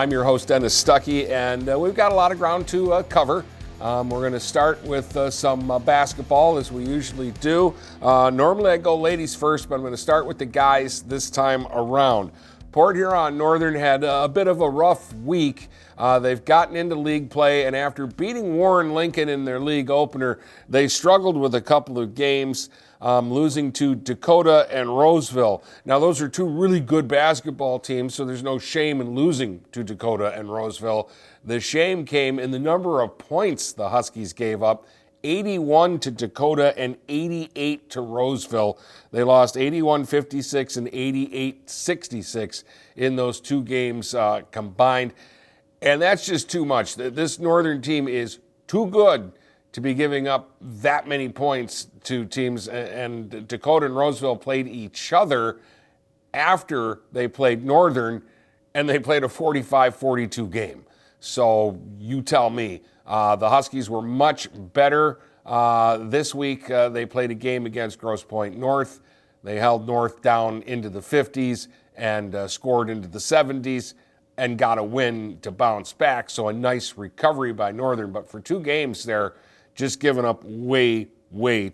I'm your host, Dennis Stuckey, and we've got a lot of ground to cover. We're going to start with some basketball, as we usually do. Normally I go ladies first, but I'm going to start with the guys this time around. Port Huron Northern had a bit of a rough week. They've gotten into league play, and after beating Warren Lincoln in their league opener, they struggled with a couple of games, losing to Dakota and Roseville. Now, those are two really good basketball teams, so there's no shame in losing to Dakota and Roseville. The shame came in the number of points the Huskies gave up. 81 to Dakota and 88 to Roseville. They lost 81-56 and 88-66 in those two games combined. And that's just too much. This Northern team is too good to be giving up that many points to teams. And Dakota and Roseville played each other after they played Northern, and they played a 45-42 game. So you tell me. The Huskies were much better this week. They played a game against Grosse Pointe North. They held North down into the 50s and scored into the 70s and got a win to bounce back. So a nice recovery by Northern. But for two games, they're just giving up way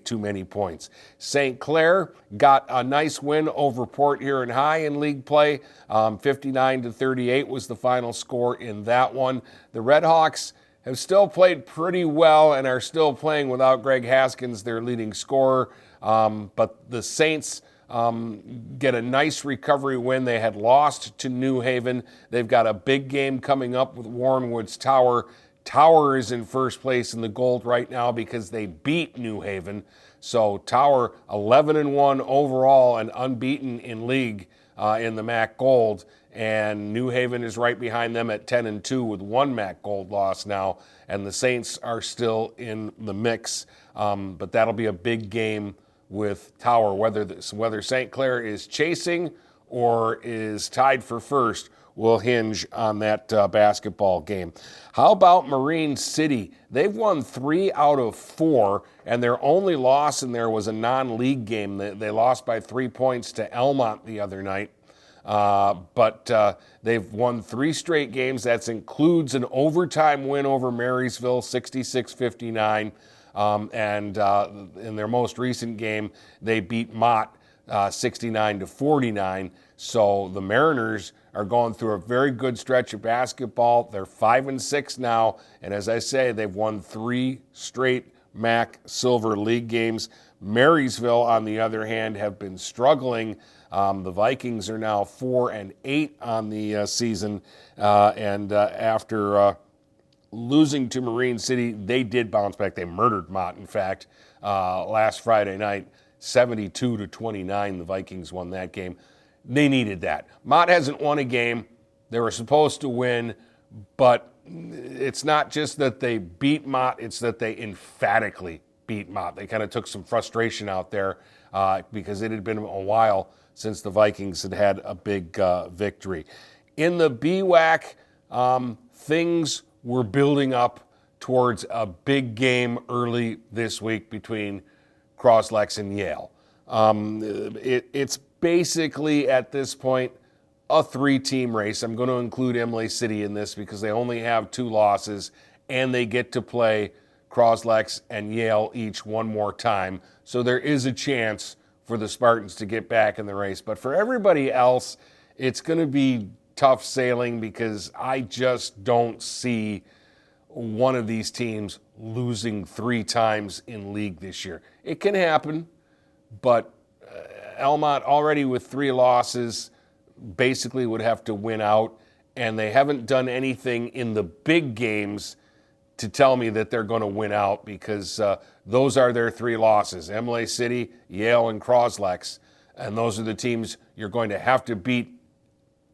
too many points. St. Clair got a nice win over Port Huron High in league play. 59-38 was the final score in that one. The Redhawks have still played pretty well and are still playing without Greg Haskins, their leading scorer. But the Saints get a nice recovery win. They had lost to New Haven. They've got a big game coming up with Warren Woods Tower. Tower is in first place in the gold right now because they beat New Haven. So Tower 11-1 overall and unbeaten in league in the MAC Gold. And New Haven is right behind them at 10-2 with one MAC Gold loss now. And the Saints are still in the mix. But that'll be a big game with Tower. Whether St. Clair is chasing or is tied for first will hinge on that basketball game. How about Marine City? They've won 3 out of 4, and their only loss in there was a non-league game. They lost by 3 points to Elmont the other night. But they've won 3 straight games. That includes an overtime win over Marysville, 66-59. And in their most recent game, they beat Mott 69-49. So the Mariners are going through a very good stretch of basketball. They're 5-6 now, and as I say, they've won 3 straight MAC Silver League games. Marysville, on the other hand, have been struggling. The Vikings are now 4-8 on the season, and after losing to Marine City, they did bounce back. They murdered Mott, in fact, last Friday night, 72-29. The Vikings won that game. They needed that. Mott hasn't won a game. They were supposed to win, but it's not just that they beat Mott, it's that they emphatically beat Mott. They kind of took some frustration out there because it had been a while since the Vikings had had a big victory. In the BWAC, things were building up towards a big game early this week between Croslex and Yale. It's basically, at this point, a 3-team race. I'm going to include Imlay City in this because they only have 2 losses, and they get to play Croslex and Yale each one more time. So there is a chance for the Spartans to get back in the race. But for everybody else, it's going to be tough sailing because I just don't see one of these teams losing 3 times in league this year. It can happen, but Elmont already with 3 losses basically would have to win out, and they haven't done anything in the big games to tell me that they're going to win out because those are their 3 losses: Imlay City, Yale, and Croslex. And those are the teams you're going to have to beat,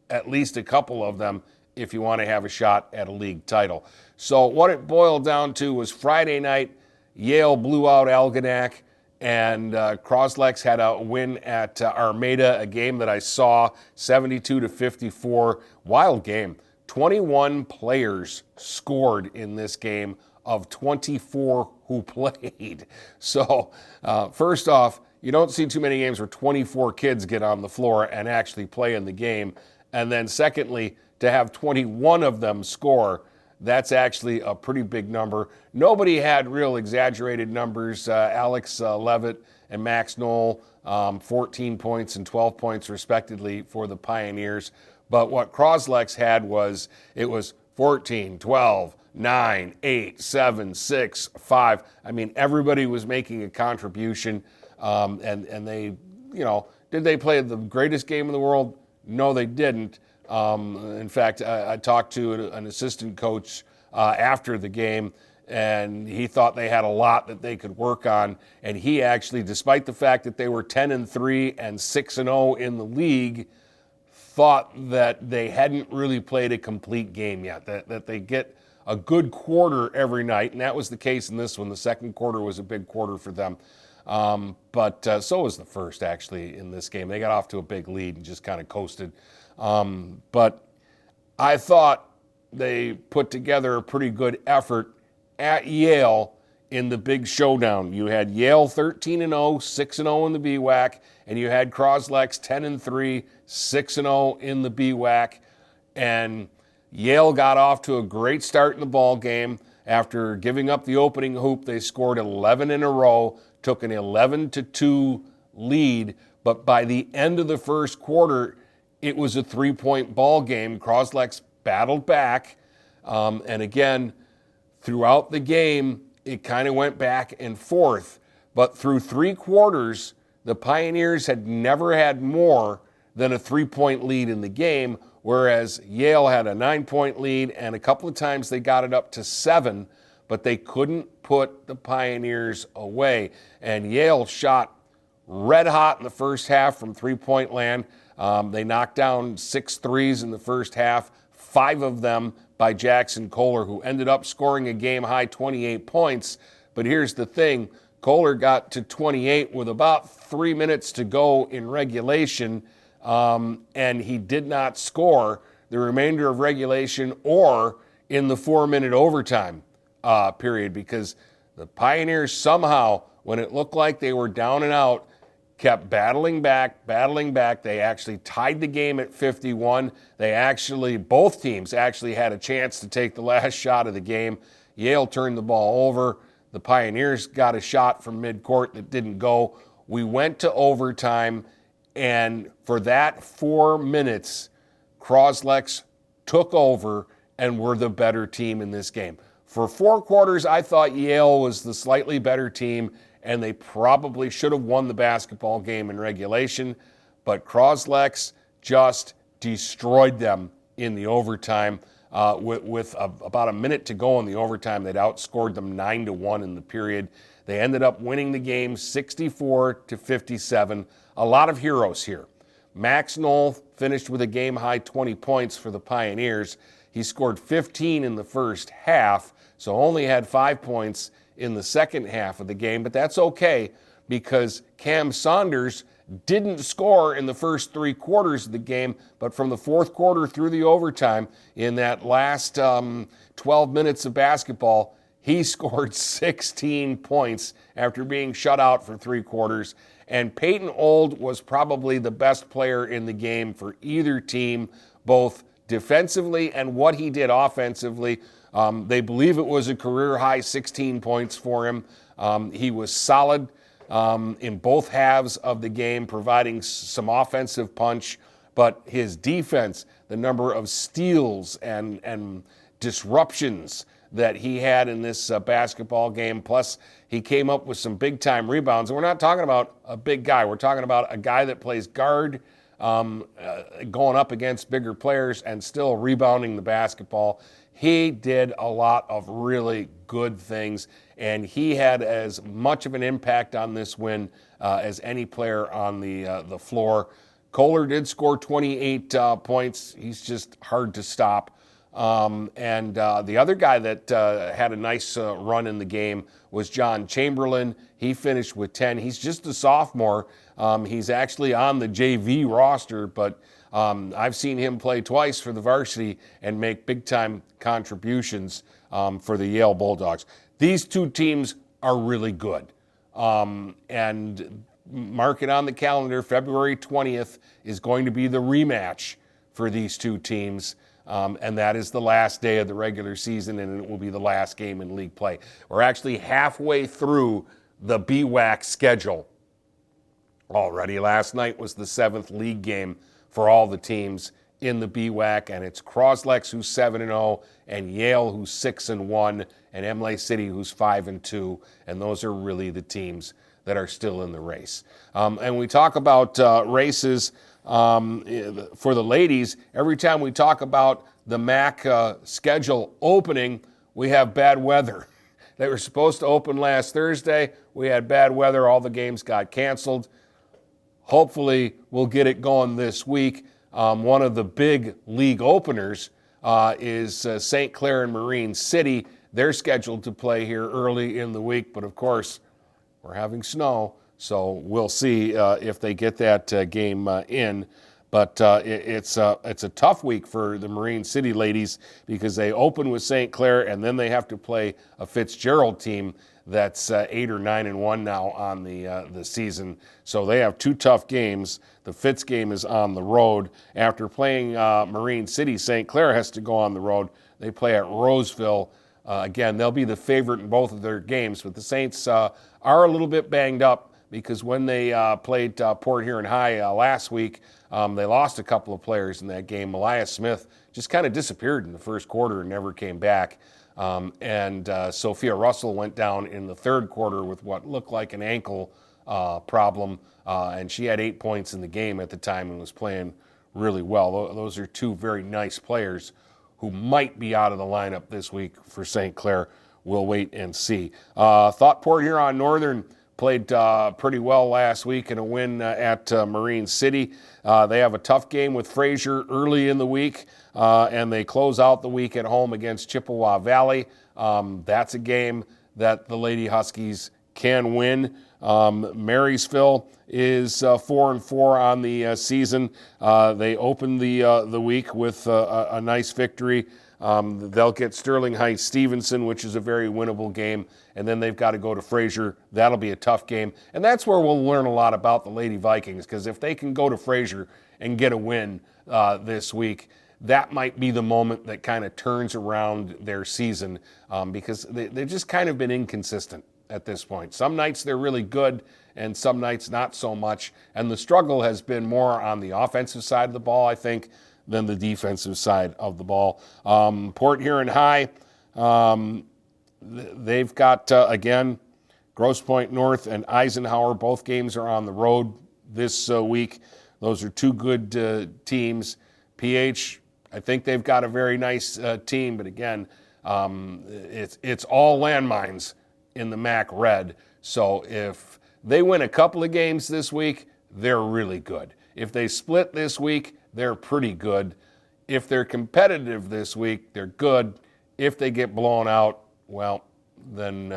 at least a couple of them, if you want to have a shot at a league title. So what it boiled down to was Friday night, Yale blew out Algonac, and Croslex had a win at Armada, a game that I saw, 72-54. Wild game. 21 players scored in this game of 24 who played. So first off, you don't see too many games where 24 kids get on the floor and actually play in the game. And then secondly, to have 21 of them score, that's actually a pretty big number. Nobody had real exaggerated numbers. Alex Levitt and Max Knoll, 14 points and 12 points respectively for the Pioneers. But what Croslex had was, it was 14, 12, 9, 8, 7, 6, 5. I mean, everybody was making a contribution, and they, did they play the greatest game in the world? No, they didn't. In fact, I talked to an assistant coach after the game, and he thought they had a lot that they could work on. And he actually, despite the fact that they were 10-3 and 6-0 in the league, thought that they hadn't really played a complete game yet, that they get a good quarter every night. And that was the case in this one. The second quarter was a big quarter for them. But so was the first, actually, in this game. They got off to a big lead and just kind of coasted. But I thought they put together a pretty good effort at Yale in the big showdown. You had Yale 13-0, 6-0 in the BWAC, and you had Croslex 10-3, 6-0 in the BWAC. And Yale got off to a great start in the ball game. After giving up the opening hoop, they scored 11 in a row, took an 11-2 lead. But by the end of the first quarter, it was a 3-point ball game. Croslex battled back. And again, throughout the game, it kind of went back and forth. But through 3 quarters, the Pioneers had never had more than a 3-point lead in the game, whereas Yale had a 9-point lead, and a couple of times they got it up to 7, but they couldn't put the Pioneers away. And Yale shot red hot in the first half from 3-point land. They knocked down 6 threes in the first half, 5 of them by Jackson Kohler, who ended up scoring a game-high 28 points. But here's the thing. Kohler got to 28 with about 3 minutes to go in regulation, and he did not score the remainder of regulation or in the 4-minute overtime period, because the Pioneers somehow, when it looked like they were down and out, kept battling back. They actually tied the game at 51. Both teams actually had a chance to take the last shot of the game. Yale turned the ball over. The Pioneers got a shot from midcourt that didn't go. We went to overtime, and for that 4 minutes, Croslex took over and were the better team in this game. For 4 quarters, I thought Yale was the slightly better team, and they probably should have won the basketball game in regulation, but Croslex just destroyed them in the overtime. With about a minute to go in the overtime, they'd outscored them 9-1 in the period. They ended up winning the game 64-57. A lot of heroes here. Max Knoll finished with a game-high 20 points for the Pioneers. He scored 15 in the first half, so only had 5 points in the second half of the game, but that's okay because Cam Saunders didn't score in the first 3 quarters of the game, but from the fourth quarter through the overtime, in that last 12 minutes of basketball, he scored 16 points after being shut out for 3 quarters. And Peyton Old was probably the best player in the game for either team, both defensively and what he did offensively. They believe it was a career-high 16 points for him. He was solid in both halves of the game, providing some offensive punch, but his defense, the number of steals and disruptions that he had in this basketball game, plus he came up with some big-time rebounds. And we're not talking about a big guy. We're talking about a guy that plays guard, going up against bigger players and still rebounding the basketball. He did a lot of really good things, and he had as much of an impact on this win as any player on the floor. Kohler did score 28 points. He's just hard to stop. And the other guy that had a nice run in the game was John Chamberlain. He finished with 10. He's just a sophomore. He's actually on the JV roster, but I've seen him play twice for the varsity and make big-time contributions for the Yale Bulldogs. These two teams are really good. And mark it on the calendar, February 20th is going to be the rematch for these two teams. and that is the last day of the regular season, and it will be the last game in league play. We're actually halfway through the BWAC schedule already. Last night was the 7th league game for all the teams in the BWAC, and it's Croslex who's 7-0, and Yale who's 6-1, and Emily City who's 5-2, and those are really the teams that are still in the race. And we talk about races for the ladies. Every time we talk about the MAC schedule opening, we have bad weather. They were supposed to open last Thursday. We had bad weather. All the games got canceled. Hopefully, we'll get it going this week. One of the big league openers is St. Clair and Marine City. They're scheduled to play here early in the week, but of course, we're having snow, so we'll see if they get that game in. But it's a tough week for the Marine City ladies because they open with St. Clair and then they have to play a Fitzgerald team that's 8 or 9-1 now on the season. So they have 2 tough games. The Fitz game is on the road. After playing Marine City, St. Clair has to go on the road. They play at Roseville. Again, they'll be the favorite in both of their games, but the Saints are a little bit banged up because when they played Port Huron High last week, they lost a couple of players in that game. Malaya Smith just kind of disappeared in the first quarter and never came back. And Sophia Russell went down in the third quarter with what looked like an ankle problem, and she had 8 points in the game at the time and was playing really well. Those are 2 very nice players who might be out of the lineup this week for St. Clair. We'll wait and see. Thought Port Huron Northern played pretty well last week in a win at Marine City. They have a tough game with Fraser early in the week, and they close out the week at home against Chippewa Valley. That's a game that the Lady Huskies can win. Marysville is 4-4 on the season. They open the week with a nice victory. They'll get Sterling Heights Stevenson, which is a very winnable game, and then they've got to go to Fraser. That'll be a tough game, and that's where we'll learn a lot about the Lady Vikings, because if they can go to Fraser and get a win this week, that might be the moment that kind of turns around their season, because they've just kind of been inconsistent at this point. Some nights they're really good, and some nights not so much, and the struggle has been more on the offensive side of the ball, I think, than the defensive side of the ball. Port Huron High, they've got, again, Grosse Pointe North and Eisenhower. Both games are on the road this week. Those are 2 good teams. PH, I think they've got a very nice team, but again, it's all landmines in the MAC Red. So if they win a couple of games this week, they're really good. If they split this week, they're pretty good. If they're competitive this week, they're good. If they get blown out, well, then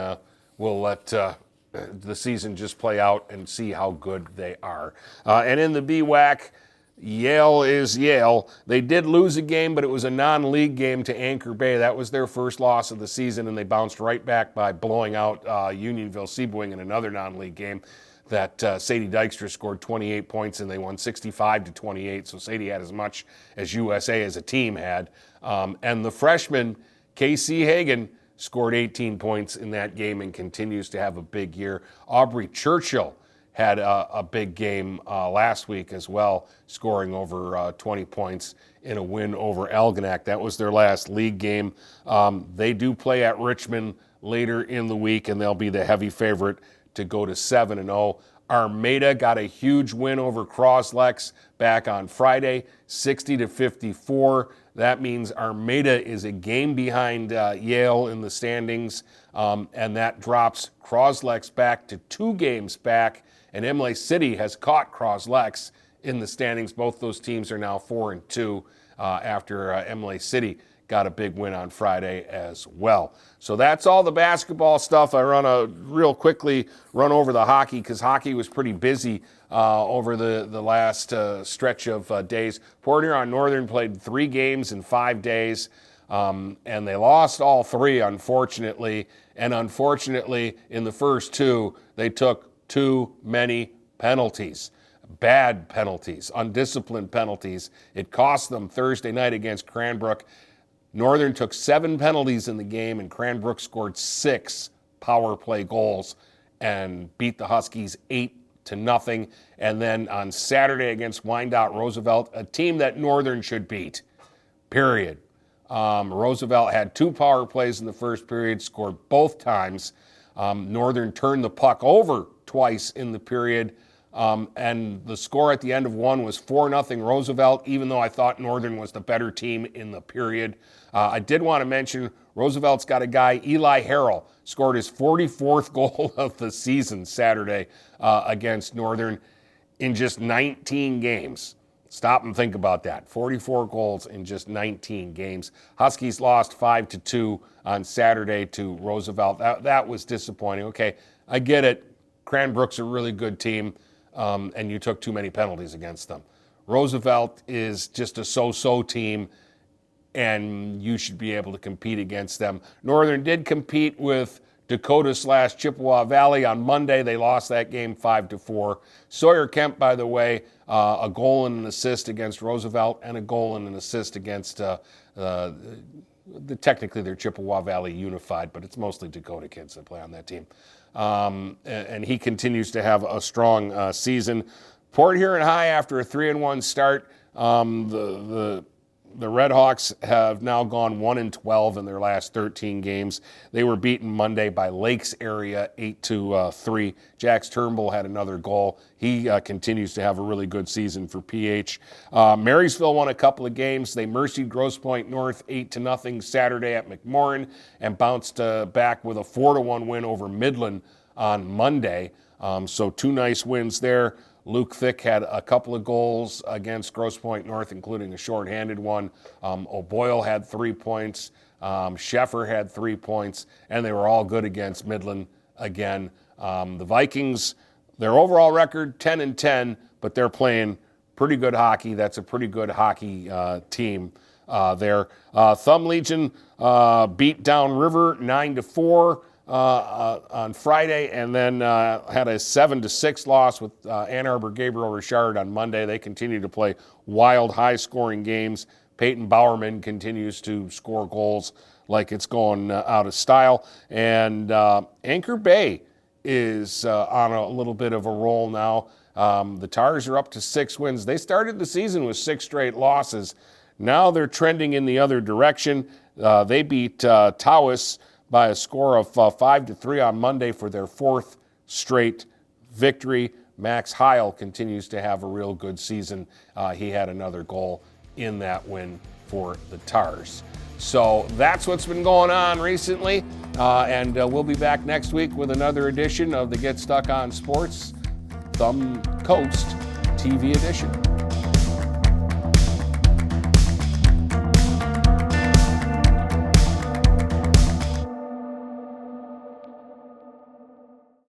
we'll let the season just play out and see how good they are. And in the BWAC, Yale is Yale. They did lose a game, but it was a non-league game to Anchor Bay. That was their first loss of the season, and they bounced right back by blowing out Unionville-Seaboing in another non-league game that Sadie Dykstra scored 28 points, and they won 65-28. So Sadie had as much as USA as a team had. And the freshman, K.C. Hagan, scored 18 points in that game and continues to have a big year. Aubrey Churchill had a big game last week as well, scoring over 20 points in a win over Algonac. That was their last league game. They do play at Richmond later in the week, and they'll be the heavy favorite to go to 7-0. Armada got a huge win over Croslex back on Friday, 60-54. That means Armada is a game behind Yale in the standings, and that drops Croslex back to 2 games back, and Emily City has caught Croslex in the standings. Both those teams are now 4-2 after Emily City got a big win on Friday as well. So that's all the basketball stuff. I real quickly run over the hockey because hockey was pretty busy over the last stretch of days. Port Huron Northern played 3 games in 5 days, and they lost all 3, unfortunately. And unfortunately, in the first 2, they took too many penalties. bad penalties, undisciplined penalties. It cost them Thursday night against Cranbrook. Northern took 7 penalties in the game, and Cranbrook scored 6 power play goals and beat the Huskies 8-0. And then on Saturday against Wyandotte Roosevelt, a team that Northern should beat, period. Roosevelt had 2 power plays in the first period, scored both times. Northern turned the puck over twice in the period, and the score at the end of one was 4-0 Roosevelt, even though I thought Northern was the better team in the period. I did want to mention Roosevelt's got a guy, Eli Harrell, scored his 44th goal of the season Saturday against Northern in just 19 games. Stop and think about that. 44 goals in just 19 games. Huskies lost 5-2 on Saturday to Roosevelt. That was disappointing. Okay, I get it. Cranbrook's a really good team, and you took too many penalties against them. Roosevelt is just a so-so team, and you should be able to compete against them. Northern did compete with Dakota/Chippewa Valley on Monday. They lost that game 5-4. Sawyer Kemp, by the way, a goal and an assist against Roosevelt, and a goal and an assist against technically they're Chippewa Valley Unified, but it's mostly Dakota kids that play on that team. And he continues to have a strong season. Port Huron High, after a 3-1 start, the Red Hawks have now gone 1-12 in their last 13 games. They were beaten Monday by Lakes area 8-3. Jax Turnbull had another goal. He continues to have a really good season for PH. Marysville won a couple of games. They mercied Grosse Pointe North 8-0 Saturday at McMorran and bounced back with a 4-1 win over Midland on Monday. So 2 nice wins there. Luke Thick had a couple of goals against Grosse Pointe North, including a shorthanded one. O'Boyle had 3 points. Sheffer had 3 points, and they were all good against Midland again. The Vikings, their overall record, 10-10, but they're playing pretty good hockey. That's a pretty good hockey team there. Thumb Legion beat Down River 9-4. On Friday, and then had a 7-6 loss with Ann Arbor Gabriel Richard on Monday. They continue to play wild, high-scoring games. Peyton Bowerman continues to score goals like it's going out of style. And Anchor Bay is on a little bit of a roll now. The Tars are up to 6 wins. They started the season with 6 straight losses. Now they're trending in the other direction. They beat Tawas by a score of 5-3 on Monday for their 4th straight victory. Max Heil continues to have a real good season. He had another goal in that win for the Tars. So that's what's been going on recently, and we'll be back next week with another edition of the Get Stuck on Sports Thumb Coast TV edition.